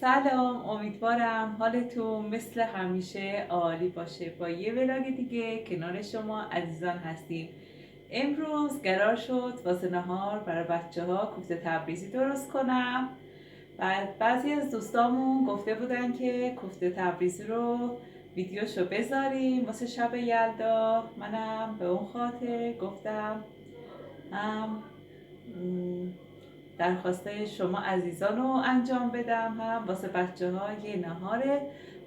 سلام، امیدوارم حالتون مثل همیشه عالی باشه. با یه ولاگ دیگه کنار شما عزیزان هستیم. امروز قرار شد واسه نهار برای بچه ها کوفته تبریزی درست کنم. بعضی از دوستامون گفته بودن که کوفته تبریزی رو ویدیوشو بذاریم واسه شب یلدا. منم به اون خاطر گفتم هم درخواسته شما عزیزان رو انجام بدم، هم واسه بچه ها یه نهار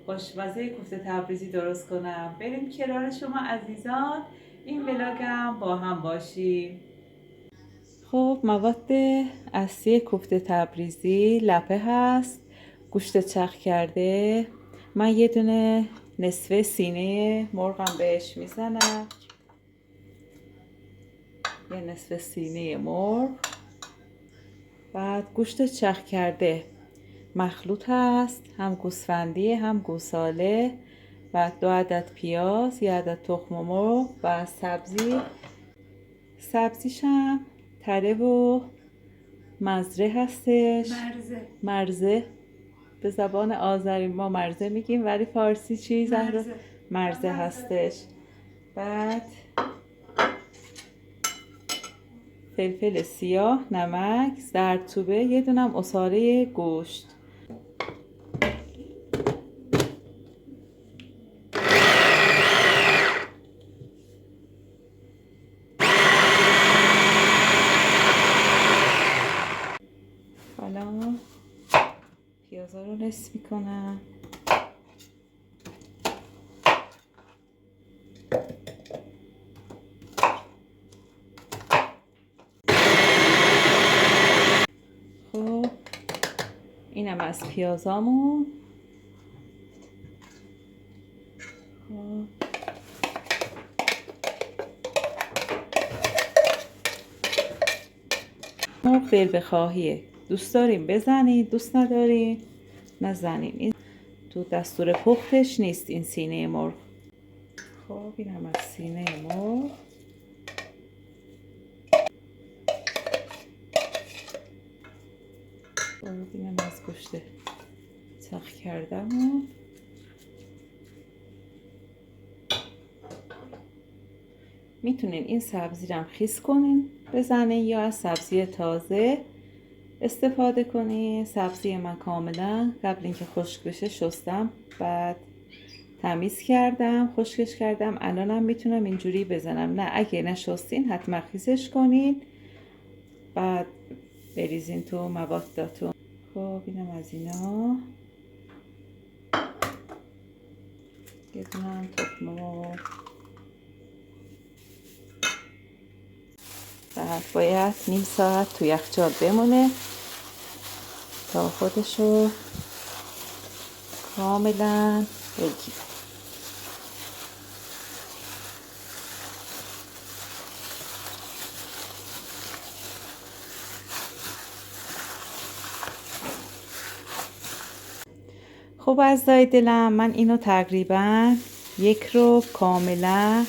خوشمزه کوفته تبریزی درست کنم. بریم کنار شما عزیزان این ولاگم با هم باشیم. خب مواد اصلی کوفته تبریزی لپه هست، گوشت چرخ کرده، من یه دونه نصفه سینه مرغم بهش میزنم، یه نصف سینه مرغ، بعد گوشت چرخ کرده مخلوط هست، هم گوسفندی هم گوساله، بعد 2 عدد پیاز، 1 عدد تخم مرغ و سبزیشم تره و مزره هستش. مرزه به زبان آذری ما مرزه میگیم، ولی فارسی چی زهرا؟ مرزه هستش. بعد فلفل سیاه، نمک، زردچوبه، یه دونم عصاره گوشت. حالا پیازا رو نصف میکنم. خب اینم از پیازامون. خب مرغ دل بخواهیه، دوست داریم بزنید، دوست نداریم نزنیم، این تو دستور پختش نیست این سینه مرغ. خب اینم از سینه مرغ. خب اینم از گوشت چرخ کردم. میتونین این سبزی رو هم خیس کنین بزنین یا از سبزی تازه استفاده کنین. سبزی من کاملا قبل اینکه خشک بشه شستم، بعد تمیز کردم، خشکش کردم. الانم میتونم اینجوری بزنم، نه اگه نشستین حتما خیسش کنین بعد بریزین تو مواداتون. خب اینم از اینا. یه دونم تخم مرغ. بعد باید نیم ساعت تو یخچال بمونه تا خودشو کاملا بگیره. خب عزیزای دلم، من اینو تقریبا 1 رو کاملا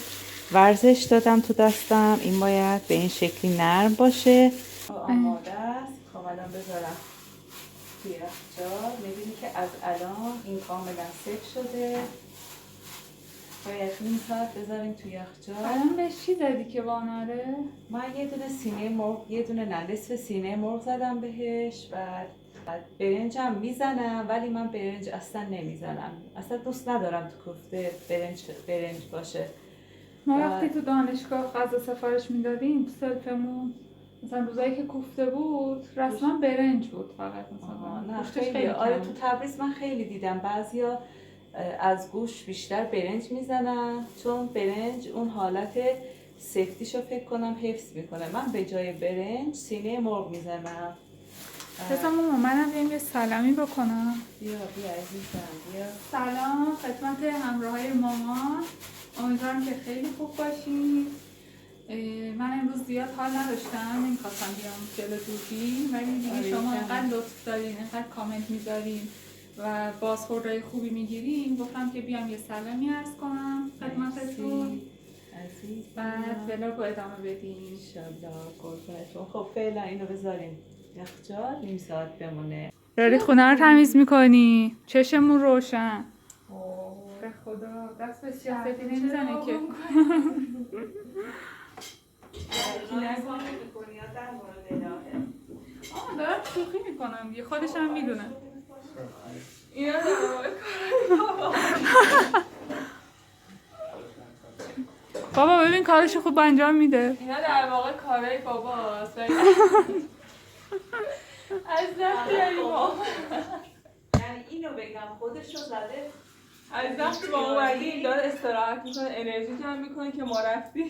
ورزش دادم تو دستم. این باید به این شکلی نرم باشه. آماده است. خب الان بذارم توی یخچال. میبینی که از الان این کاملا سفت شده. باید نیم ساعت بذاریم توی یخچال. الان بهش چی زدی که واناره؟ من یه دونه سینه مرغ، یه دونه نصف سینه مرغ زدم بهش. بعد برنجم میزنم، ولی من برنج اصلا نمیزنم، اصلا دوست ندارم تو کوفته برنج باشه. ما وقتی تو دانشگاه غذا سفارش میدادیم سلفمون، مثلا روزایی که کوفته بود رسما برنج بود فقط. مثلا نه خیلی آره، تو تبریز من خیلی دیدم بعضیا از گوش بیشتر برنج میزنن، چون برنج اون حالت سفتیشو فکر کنم حفظ میکنه. من به جای برنج سینه مرغ میزنم. بذار منم بیام یه سلامی بکنم. بیا عزیزم بیا. سلام خدمت همراهای مامان، امیدوارم که خیلی خوب باشین. من امروز زیاد حال نداشتم، نمیخواستم بیام جلو دوربین، ولی دیگه شما انقدر لطف دارین، انقدر کامنت میذارین و بازخوردهای خوبی میگیرین، گفتم که بیام یه سلامی عرض کنم خدمتتون. بعد ولاگ رو ادامه بدیم انشالله. قربونتون. خب فعلا اینو بذاریم یخچال نیم ساعت بمونه. داری خونه رو تمیز میکنی، چشمون روشن. به خدا دست به سیاستی نمیزنه که. دارم شوخی میکنم دیگه، خودش هم میدونه. اینا در واقع بابا ببین کارش خوب انجام میده. اینا در واقع کارهای باباست. از وقتی یعنی اینو بگم خودش رو زده. از وقتی با اومدیم داره استراحت میکنه، انرژی جمع میکنه که ما رفتیم.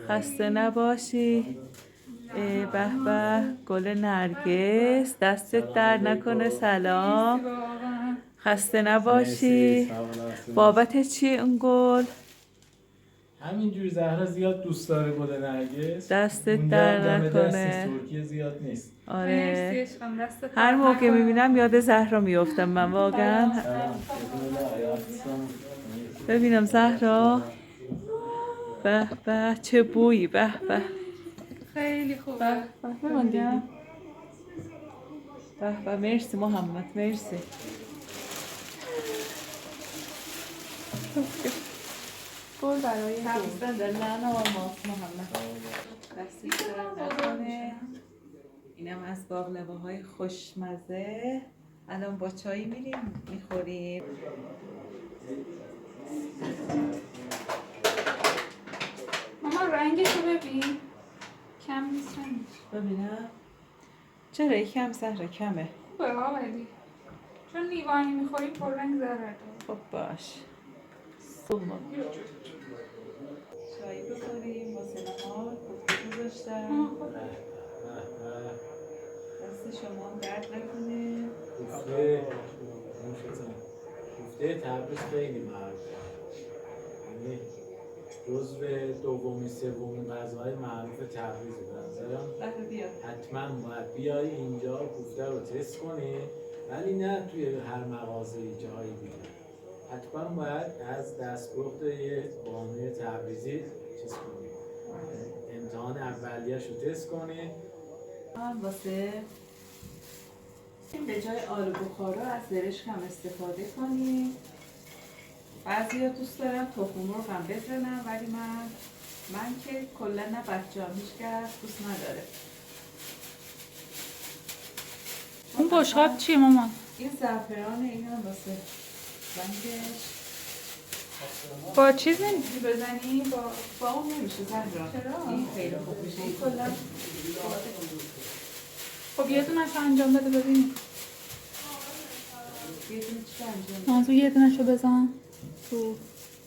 خسته نباشی. به به گل نرگس، دستت در نکنه. سلام، خسته نباشی. بابت چی اون گل؟ همینجوری زهرا زیاد دوست داره گل نرگس، دستت در نکنه. ترکیه زیاد نیست. آره هر موقع میبینم یاد زهرا میفتم من واقعا. ببینم زهرا، به به چه بویی، به به خیلی خوبه. بمان دیدی. به به مرسی محمد، مرسی. گل برای تبستن در لعنه و ماست محمد. دستی در نکنه. اینم از باقلوه های خوشمزه. الان با چایی میریم میخوریم. ماما رنگشو ببین، کم نیست رنگش. ببینم چرا یکم زهره کمه. خوبه ها ولی چون لیوانی میخوریم پر رنگ زرد. خب باش. سوما چایی بخوریم واسه نهار. کوفته گذاشتم. دست شما هم درد نکنه. کوفته تبریز خیلی معروفه، یعنی جزو دومی سومی غذاهای معروف تبریز به نظرم. حتما باید بیای اینجا کوفته رو تست کنی، ولی نه توی هر مغازه جایی بیای. حتما باید از دستپخت یه بانوی تبریزی چیز کنی، امتحان اولیه‌ش رو تست کنی. واسه به جای آلو بخارا از زرشک هم استفاده کنیم. بعضی ها دوست دارم تخم مرغ هم بزنم، ولی من که کلا نه بچه‌ام هیچکس دوست نداره. اون بشقاب چیه مامان؟ این زعفرانه، این هم واسه رنگش. با چیز نمیتونی بزنی؟ با اون نمیشه زهرا. چرا؟ این خیلی خوب میشه. این کلا خب یه دونش انجام بده ببینیم. یه دونه چی انجام منظور یه دونشو بزن تو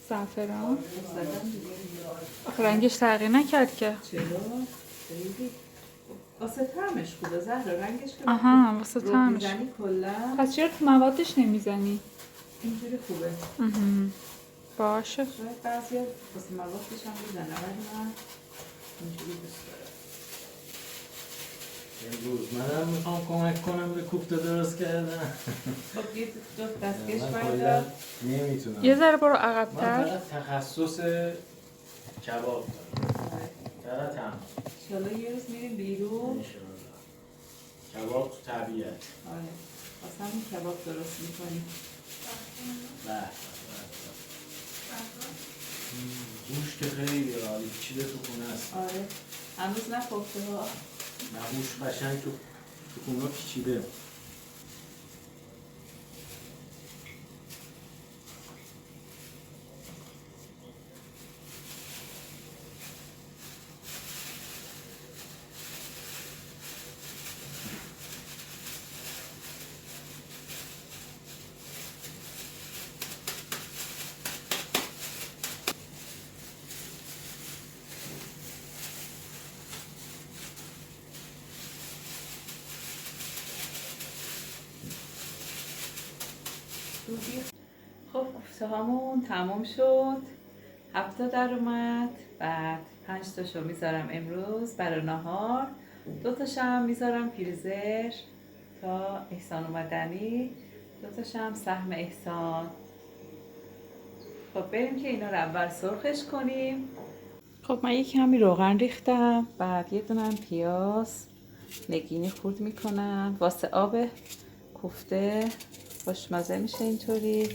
زعفران. زدم دیگه. آخه رنگش تغییر نکرد که. چرا؟ خیلی واسه طعمش خوبه زهرا، رنگش که آها واسه رو طعمش. میزنی کلا پس چرا تو موادش نمیزنی؟ اینجوری خوبه. باشه. شاید بعضی واسه موادش هم میزنه، ولی من اینجوری دوست دارم. امروز منم میخوام کمک کنم به کوفته درست کردن. خب یه دو دستکش من بردار. کلا نمیتونم. یه ذره برو من عقب‌تر. فقط تخصص کباب دارم. فقط هم. انشالله یه روز میریم بیرون. انشالله. کباب تو طبیعت. آره. واسه همین کباب درست میکنیم. بله. گوشت خیلی عالی چیده تو خونه است. آره. هنوز نپخته ها. نه گوشت قشنگ تو خونه پیچیده. خب کوفته هامون تمام شد. 7 تا در اومد. بعد 5 تاشو میذارم امروز برای نهار. 2 تاشم میذارم فریزر تا احسان اومدنی. 2 تاشم سهم احسان. خب بریم که اینا رو اول سرخش کنیم. خب من یک کمی روغن ریختم. بعد یه دونم پیاز نگینی خورد میکنم واسه آب کوفته خوشمزه میشه اینطوری.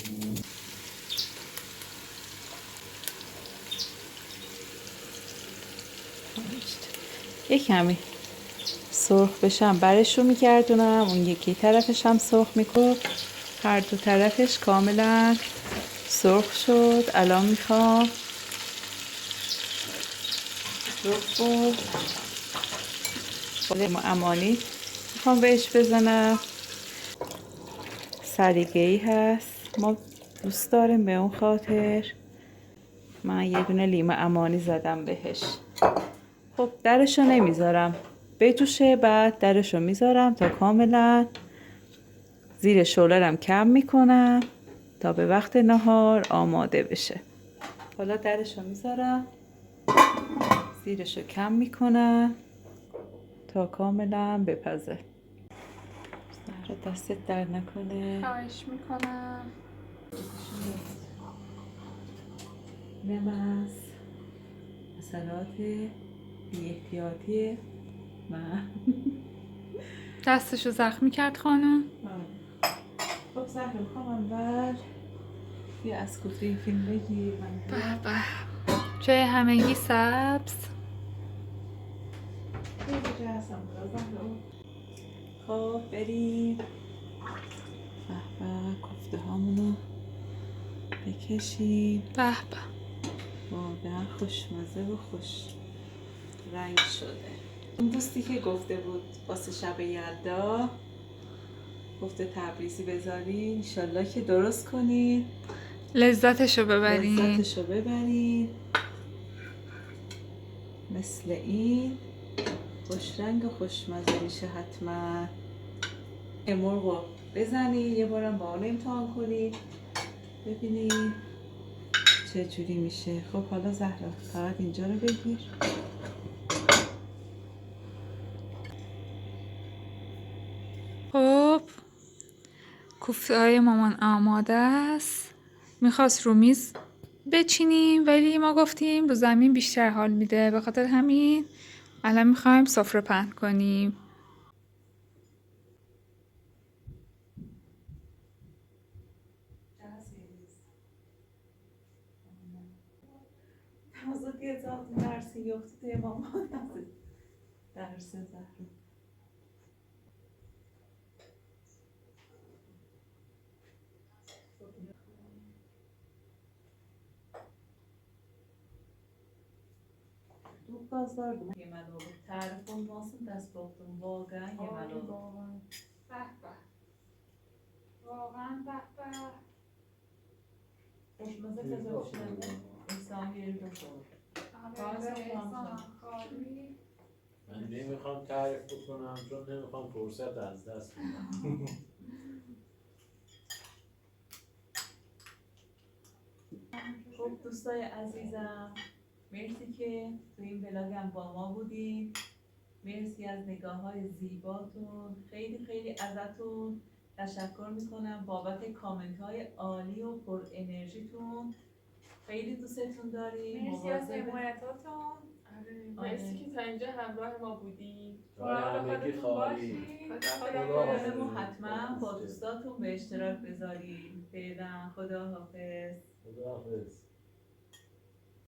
یه کمی سرخ بشم برش رو میگردونم، اون یکی طرفش هم سرخ میکنم. هر دو طرفش کاملا سرخ شد. الان میخوام رو امانی میخوام بهش بزنم. سلیقه‌ای هست، ما دوست داریم، به اون خاطر من یه دونه لیمو امانی زدم بهش. خب درشو نمیذارم بجوشه، بعد درشو میذارم تا کاملا زیر شولرم کم میکنم تا به وقت نهار آماده بشه. حالا درشو میذارم، زیرشو کم میکنم تا کاملا بپزه. زهرا دستت در نکنه. خواهش میکنم. نمز اثرات بی احتیاطی من. دستشو زخمی کرد خانم. خب زهرا میخوام اول یه از کوفته فیلم بگیر. به به، جای همگی سبز. خب بریم. به به، کوفته هامونو بکشیم. به به، واقعا خوشمزه و خوش رنگ شده. اون دوستی که گفته بود واسه شب یلدا گفته تبریزی بذارین، انشالله که درست کنین، لذتشو ببرین. لذتشو ببرین. مثل این خوش رنگ و خوشمزه میشه حتما. یه مرغو بزنین، یه بارم با اون امتحان کنید ببینید چه جوری میشه. خب حالا زهرا فقط اینجا رو بگیر. خب کوفته های مامان آماده است. میخواست رو میز بچینیم ولی ما گفتیم رو زمین بیشتر حال میده، به خاطر همین الان میخوایم سفره پهن کنیم. تازه دیزاد درسی یخته مامان درس زهرا. دوب بازدار یه ملو تعریف کن واسه دست باختم واقعا یه ملو. به به، واقعا به به. خوشمزه پزا شده انسان یه رو من نمیخوام تعریف بکنم چون نمیخوام فرصت از دست بدم. خب دوستای عزیزم، مرسی که تو این ولاگم با ما بودید. مرسی از نگاه های زیباتون. خیلی خیلی ازتون تشکر میکنم بابت کامنت های عالی و پر انرژیتون. خیلی دوستتون داریم. مرسی از حمایتاتون. مرسی که تا اینجا همراه ما بودی. جای همگی خالی. خدا حتما با دوستاتون به اشتراک بذارید. فعلا خداحافظ. خداحافظ.